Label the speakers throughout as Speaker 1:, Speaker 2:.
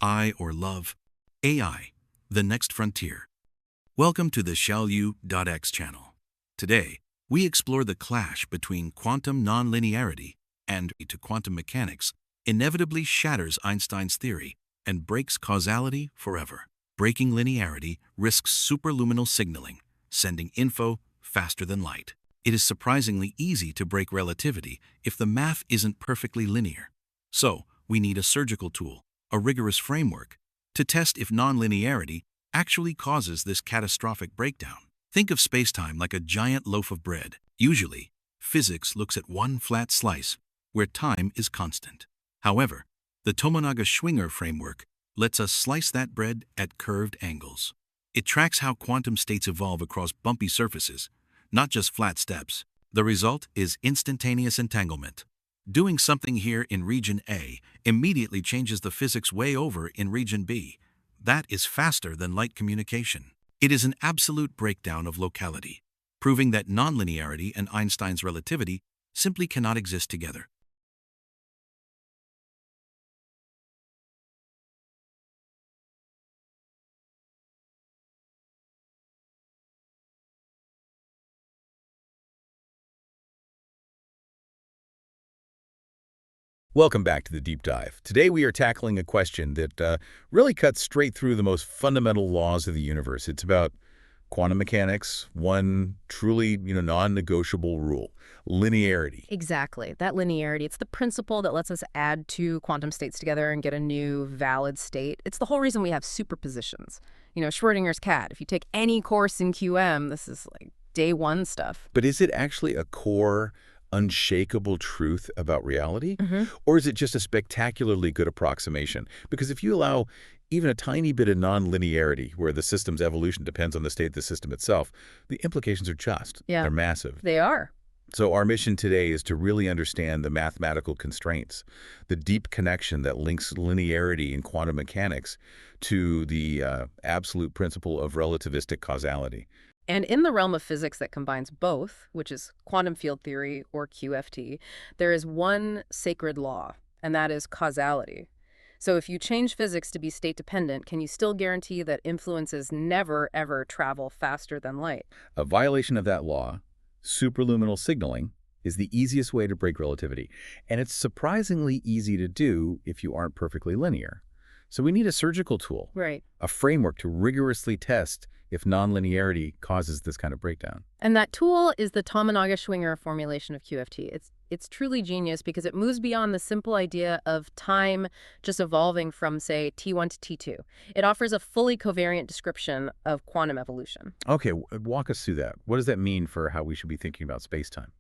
Speaker 1: I or love AI, the next frontier. Welcome to the Xiaol.x channel. Today, we explore the clash between quantum nonlinearity and to quantum mechanics inevitably shatters Einstein's theory and breaks causality forever. Breaking linearity risks superluminal signaling, sending info faster than light. It is surprisingly easy to break relativity if the math isn't perfectly linear. So, we need a surgical tool, a rigorous framework, to test if nonlinearity actually causes this catastrophic breakdown. Think of spacetime like a giant loaf of bread. Usually, physics looks at one flat slice, where time is constant. However, the Tomonaga-Schwinger framework lets us slice that bread at curved angles. It tracks how quantum states evolve across bumpy surfaces, not just flat steps. The result is instantaneous entanglement. Doing something here in region A immediately changes the physics way over in region B. That is faster than light communication. It is an absolute breakdown of locality, proving that nonlinearity and Einstein's relativity simply cannot exist together.
Speaker 2: Welcome back to the Deep Dive. Today we are tackling a question that really cuts straight through the most fundamental laws of the universe. It's about quantum mechanics, one truly non-negotiable rule, linearity.
Speaker 3: Exactly. That linearity, it's the principle that lets us add two quantum states together and get a new valid state. It's the whole reason we have superpositions. Schrodinger's cat. If you take any course in QM, this is like day one stuff.
Speaker 2: But is it actually a core, unshakable truth about reality?
Speaker 3: Mm-hmm.
Speaker 2: Or is it just a spectacularly good approximation? Because if you allow even a tiny bit of nonlinearity, where the system's evolution depends on the state of the system itself, the implications are just.
Speaker 3: Yeah.
Speaker 2: They're massive.
Speaker 3: They are.
Speaker 2: So our mission today is to really understand the mathematical constraints, the deep connection that links linearity in quantum mechanics to the absolute principle of relativistic causality.
Speaker 3: And in the realm of physics that combines both, which is quantum field theory or QFT, there is one sacred law, and that is causality. So if you change physics to be state-dependent, can you still guarantee that influences never, ever travel faster than light?
Speaker 2: A violation of that law, superluminal signaling, is the easiest way to break relativity. And it's surprisingly easy to do if you aren't perfectly linear. So we need a surgical tool,
Speaker 3: Right.
Speaker 2: a framework to rigorously test if nonlinearity causes this kind of breakdown.
Speaker 3: And that tool is the Tomonaga-Schwinger formulation of QFT. It's truly genius because it moves beyond the simple idea of time just evolving from, say, T1 to T2. It offers a fully covariant description of quantum evolution.
Speaker 2: Okay, walk us through that. What does that mean for how we should be thinking about space-time?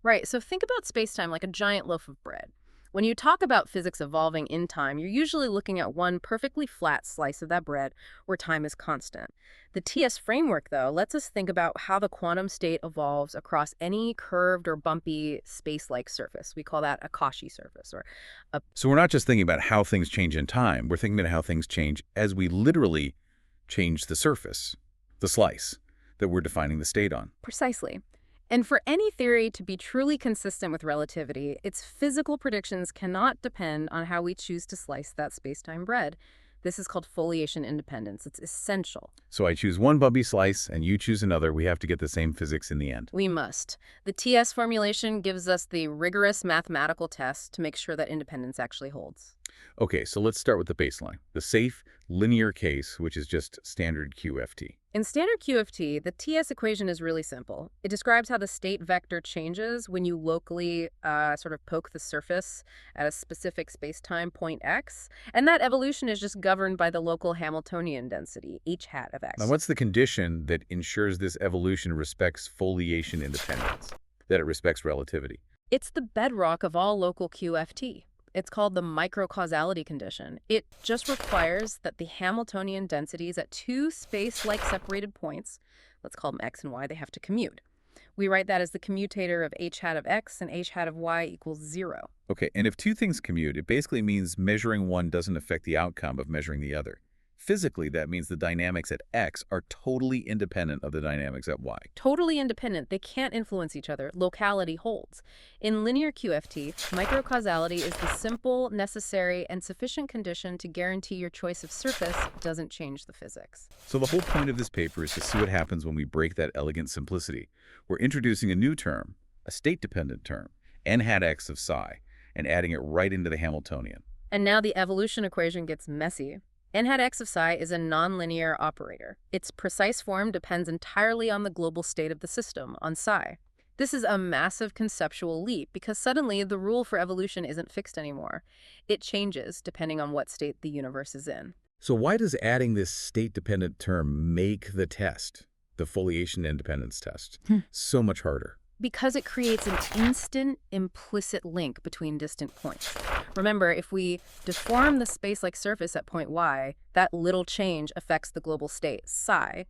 Speaker 3: Right, so think about spacetime like a giant loaf of bread. When you talk about physics evolving in time, you're usually looking at one perfectly flat slice of that bread where time is constant. The TS framework, though, lets us think about how the quantum state evolves across any curved or bumpy space-like surface. We call that a Cauchy surface.
Speaker 2: So we're not just thinking about how things change in time. We're thinking about how things change as we literally change the surface, the slice that we're defining the state on.
Speaker 3: Precisely. And for any theory to be truly consistent with relativity, its physical predictions cannot depend on how we choose to slice that spacetime bread. This is called foliation independence. It's essential.
Speaker 2: So I choose one bumpy slice and you choose another. We have to get the same physics in the end.
Speaker 3: We must. The TS formulation gives us the rigorous mathematical test to make sure that independence actually holds.
Speaker 2: Okay, so let's start with the baseline, the safe linear case, which is just standard QFT.
Speaker 3: In standard QFT, the TS equation is really simple. It describes how the state vector changes when you locally sort of poke the surface at a specific spacetime point x, and that evolution is just governed by the local Hamiltonian density, h hat of x.
Speaker 2: Now, what's the condition that ensures this evolution respects foliation independence, that it respects relativity?
Speaker 3: It's the bedrock of all local QFT. It's called the microcausality condition. It just requires that the Hamiltonian densities at two space-like separated points, let's call them x and y, they have to commute. We write that as the commutator of h hat of x and h hat of y equals 0.
Speaker 2: Okay, and if two things commute, it basically means measuring one doesn't affect the outcome of measuring the other. Physically, that means the dynamics at x are totally independent of the dynamics at y.
Speaker 3: Totally independent. They can't influence each other. Locality holds. In linear QFT, microcausality is the simple, necessary, and sufficient condition to guarantee your choice of surface doesn't change the physics.
Speaker 2: So the whole point of this paper is to see what happens when we break that elegant simplicity. We're introducing a new term, a state-dependent term, n hat x of psi, and adding it right into the Hamiltonian.
Speaker 3: And now the evolution equation gets messy. N hat x of psi is a nonlinear operator. Its precise form depends entirely on the global state of the system, on psi. This is a massive conceptual leap because suddenly the rule for evolution isn't fixed anymore. It changes depending on what state the universe is in.
Speaker 2: So why does adding this state-dependent term make the test, the foliation independence test, so much harder?
Speaker 3: Because it creates an instant, implicit link between distant points. Remember, if we deform the space-like surface at point y, that little change affects the global state, psi.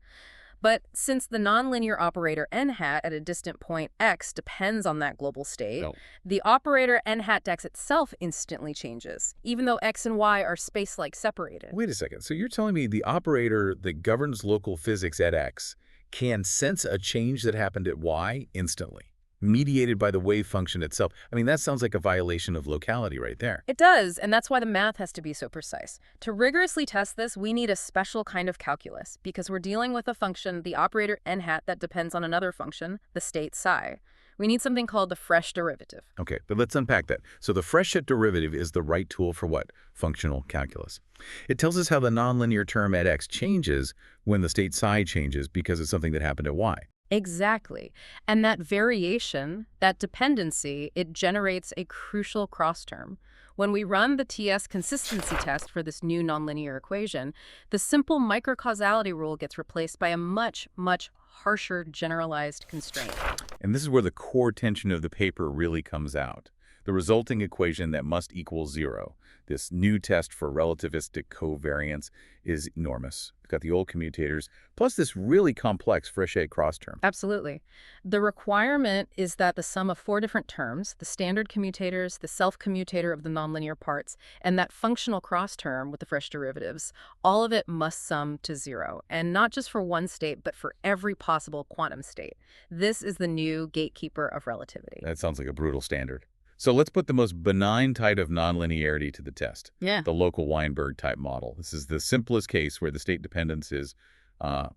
Speaker 3: But since the nonlinear operator n hat at a distant point x depends on that global state, the operator n hat x itself instantly changes, even though x and y are space-like separated.
Speaker 2: Wait a second. So you're telling me the operator that governs local physics at x can sense a change that happened at y instantly, mediated by the wave function itself? I mean, that sounds like a violation of locality right there.
Speaker 3: It does, and that's why the math has to be so precise. To rigorously test this, we need a special kind of calculus, because we're dealing with a function, the operator n hat, that depends on another function, the state psi. We need something called the Frechet derivative.
Speaker 2: Okay, but let's unpack that. So the Frechet derivative is the right tool for what? Functional calculus. It tells us how the nonlinear term at x changes when the state psi changes because of something that happened at y.
Speaker 3: Exactly. And that variation, that dependency, it generates a crucial cross-term. When we run the TS consistency test for this new nonlinear equation, the simple microcausality rule gets replaced by a much, much harsher generalized constraint.
Speaker 2: And this is where the core tension of the paper really comes out. The resulting equation that must equal 0, this new test for relativistic covariance, is enormous. We've got the old commutators, plus this really complex Frechet cross-term.
Speaker 3: Absolutely. The requirement is that the sum of 4 different terms, the standard commutators, the self-commutator of the nonlinear parts, and that functional cross-term with the Frechet derivatives, all of it must sum to 0, and not just for one state, but for every possible quantum state. This is the new gatekeeper of relativity.
Speaker 2: That sounds like a brutal standard. So let's put the most benign type of nonlinearity to the test.
Speaker 3: Yeah.
Speaker 2: The local Weinberg type model. This is the simplest case where the state dependence is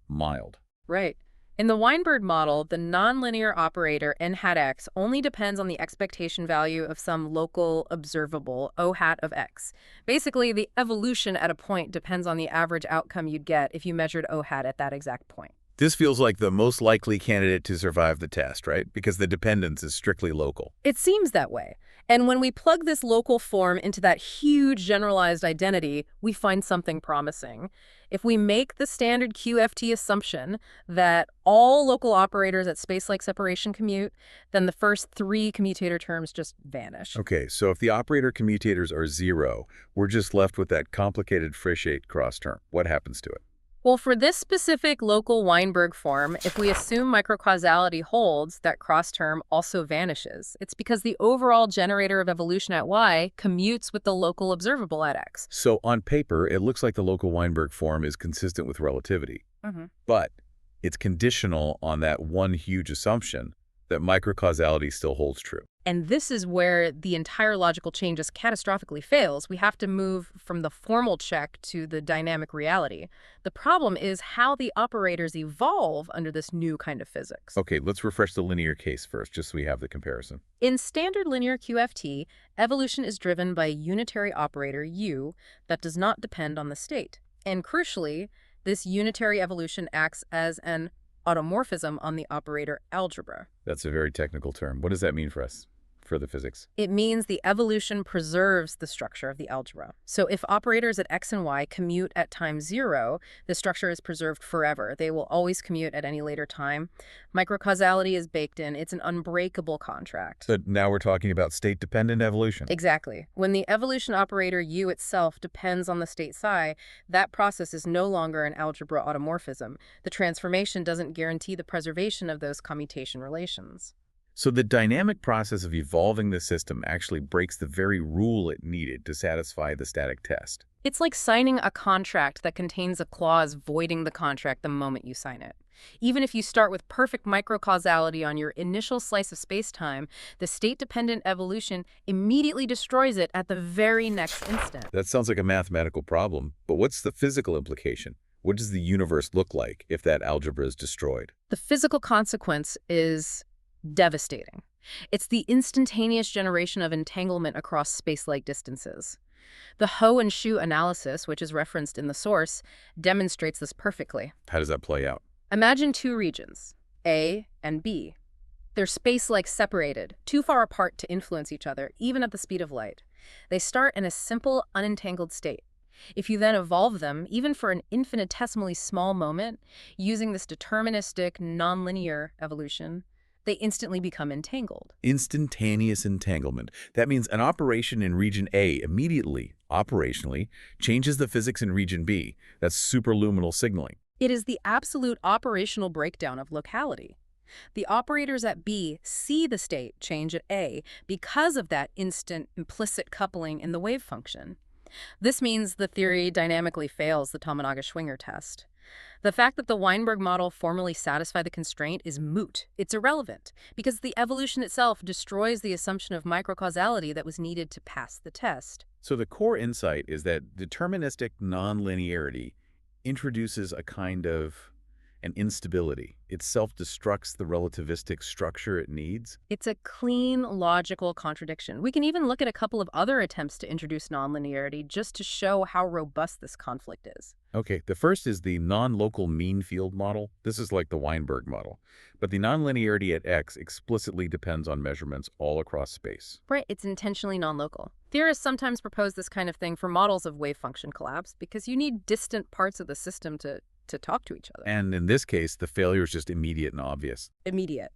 Speaker 2: mild.
Speaker 3: Right. In the Weinberg model, the nonlinear operator n hat x only depends on the expectation value of some local observable O hat of x. Basically, the evolution at a point depends on the average outcome you'd get if you measured O hat at that exact point.
Speaker 2: This feels like the most likely candidate to survive the test, right? Because the dependence is strictly local.
Speaker 3: It seems that way. And when we plug this local form into that huge generalized identity, we find something promising. If we make the standard QFT assumption that all local operators at space-like separation commute, then the first 3 commutator terms just vanish.
Speaker 2: Okay, so if the operator commutators are 0, we're just left with that complicated Frechet cross term. What happens to it?
Speaker 3: Well, for this specific local Weinberg form, if we assume microcausality holds, that cross-term also vanishes. It's because the overall generator of evolution at y commutes with the local observable at x.
Speaker 2: So on paper, it looks like the local Weinberg form is consistent with relativity. But it's conditional on that one huge assumption that microcausality still holds true.
Speaker 3: And this is where the entire logical chain just catastrophically fails. We have to move from the formal check to the dynamic reality. The problem is how the operators evolve under this new kind of physics.
Speaker 2: Okay, let's refresh the linear case first, just so we have the comparison.
Speaker 3: In standard linear QFT, evolution is driven by a unitary operator, U, that does not depend on the state. And crucially, this unitary evolution acts as an automorphism on the operator algebra.
Speaker 2: That's a very technical term. What does that mean for us, for the physics?
Speaker 3: It means the evolution preserves the structure of the algebra. So if operators at x and y commute at time 0, the structure is preserved forever. They will always commute at any later time. Microcausality is baked in. It's an unbreakable contract.
Speaker 2: But now we're talking about state-dependent evolution.
Speaker 3: Exactly. When the evolution operator U itself depends on the state psi, that process is no longer an algebra automorphism. The transformation doesn't guarantee the preservation of those commutation relations.
Speaker 2: So the dynamic process of evolving the system actually breaks the very rule it needed to satisfy the static test.
Speaker 3: It's like signing a contract that contains a clause voiding the contract the moment you sign it. Even if you start with perfect microcausality on your initial slice of spacetime, the state-dependent evolution immediately destroys it at the very next instant.
Speaker 2: That sounds like a mathematical problem, but what's the physical implication? What does the universe look like if that algebra is destroyed?
Speaker 3: The physical consequence is devastating. It's the instantaneous generation of entanglement across space-like distances. The Ho and Shu analysis, which is referenced in the source, demonstrates this perfectly.
Speaker 2: How does that play out?
Speaker 3: Imagine two regions, A and B. They're space-like separated, too far apart to influence each other, even at the speed of light. They start in a simple, unentangled state. If you then evolve them, even for an infinitesimally small moment, using this deterministic, nonlinear evolution, they instantly become entangled.
Speaker 2: Instantaneous entanglement. That means an operation in region A immediately, operationally, changes the physics in region B. That's superluminal signaling.
Speaker 3: It is the absolute operational breakdown of locality. The operators at B see the state change at A because of that instant implicit coupling in the wave function. This means the theory dynamically fails the Tomonaga-Schwinger test. The fact that the Weinberg model formally satisfied the constraint is moot. It's irrelevant, because the evolution itself destroys the assumption of microcausality that was needed to pass the test.
Speaker 2: So the core insight is that deterministic nonlinearity introduces a kind of an instability. It self-destructs the relativistic structure it needs.
Speaker 3: It's a clean, logical contradiction. We can even look at a couple of other attempts to introduce nonlinearity just to show how robust this conflict is.
Speaker 2: Okay, the first is the non-local mean field model. This is like the Weinberg model. But the nonlinearity at x explicitly depends on measurements all across space.
Speaker 3: Right, it's intentionally non-local. Theorists sometimes propose this kind of thing for models of wave function collapse because you need distant parts of the system to talk to each other.
Speaker 2: And in this case, the failure is just immediate and obvious.
Speaker 3: Immediate.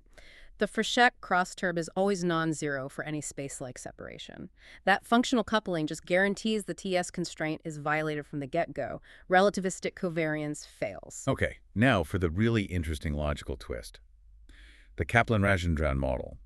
Speaker 3: The Frechet cross-term is always non-zero for any space-like separation. That functional coupling just guarantees the TS constraint is violated from the get-go. Relativistic covariance fails.
Speaker 2: Okay, now for the really interesting logical twist. The Kaplan-Rajendran model.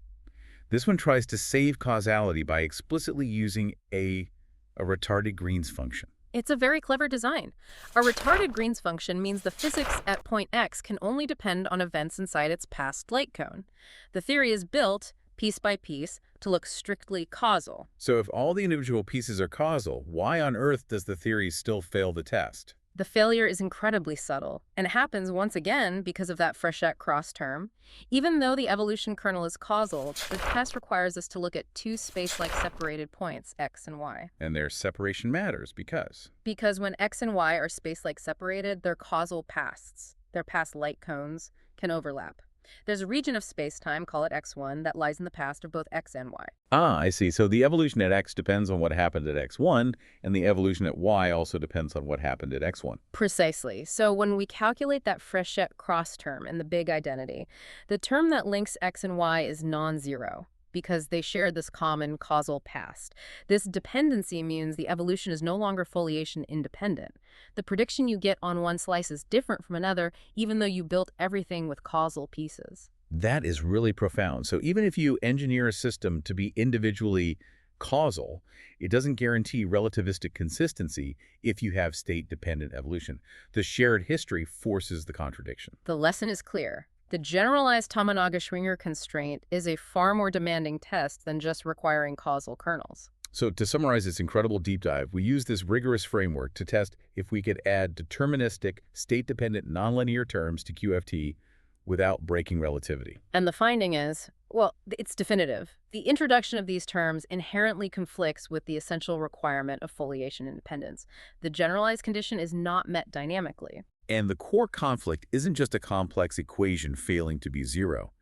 Speaker 2: This one tries to save causality by explicitly using a retarded Green's function.
Speaker 3: It's a very clever design. A retarded Green's function means the physics at point x can only depend on events inside its past light cone. The theory is built, piece by piece, to look strictly causal.
Speaker 2: So if all the individual pieces are causal, why on earth does the theory still fail the test?
Speaker 3: The failure is incredibly subtle, and it happens once again because of that Frechet cross term. Even though the evolution kernel is causal, the test requires us to look at two space-like separated points, x and y.
Speaker 2: And their separation matters because?
Speaker 3: Because when x and y are space-like separated, their causal pasts, their past light cones, can overlap. There's a region of space-time, call it x1, that lies in the past of both x and y.
Speaker 2: Ah, I see. So the evolution at x depends on what happened at x1, and the evolution at y also depends on what happened at x1.
Speaker 3: Precisely. So when we calculate that Frechet cross term in the big identity, the term that links x and y is non-zero, because they share this common causal past. This dependency means the evolution is no longer foliation independent. The prediction you get on one slice is different from another, even though you built everything with causal pieces.
Speaker 2: That is really profound. So even if you engineer a system to be individually causal, it doesn't guarantee relativistic consistency if you have state-dependent evolution. The shared history forces the contradiction.
Speaker 3: The lesson is clear. The generalized Tomonaga-Schwinger constraint is a far more demanding test than just requiring causal kernels.
Speaker 2: So to summarize this incredible deep dive, we use this rigorous framework to test if we could add deterministic, state-dependent nonlinear terms to QFT without breaking relativity.
Speaker 3: And the finding is, well, it's definitive. The introduction of these terms inherently conflicts with the essential requirement of foliation independence. The generalized condition is not met dynamically.
Speaker 2: And the core conflict isn't just a complex equation failing to be zero.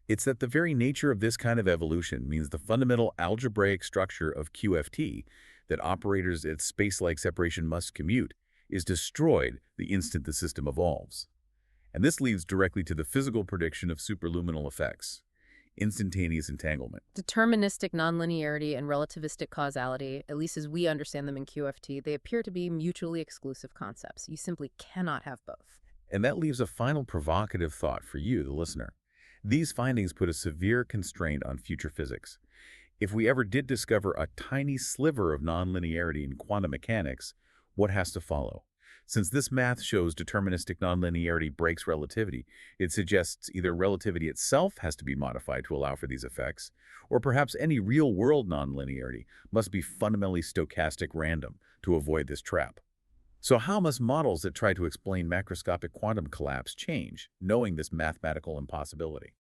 Speaker 2: It's that the very nature of this kind of evolution means the fundamental algebraic structure of QFT that operators at space-like separation must commute is destroyed the instant the system evolves. And this leads directly to the physical prediction of superluminal effects, instantaneous entanglement.
Speaker 3: Deterministic nonlinearity and relativistic causality, at least as we understand them in QFT, they appear to be mutually exclusive concepts. You simply cannot have both.
Speaker 2: And that leaves a final provocative thought for you, the listener. These findings put a severe constraint on future physics. If we ever did discover a tiny sliver of nonlinearity in quantum mechanics, what has to follow? Since this math shows deterministic nonlinearity breaks relativity, it suggests either relativity itself has to be modified to allow for these effects, or perhaps any real-world nonlinearity must be fundamentally stochastic random to avoid this trap. So how must models that try to explain macroscopic quantum collapse change, knowing this mathematical impossibility?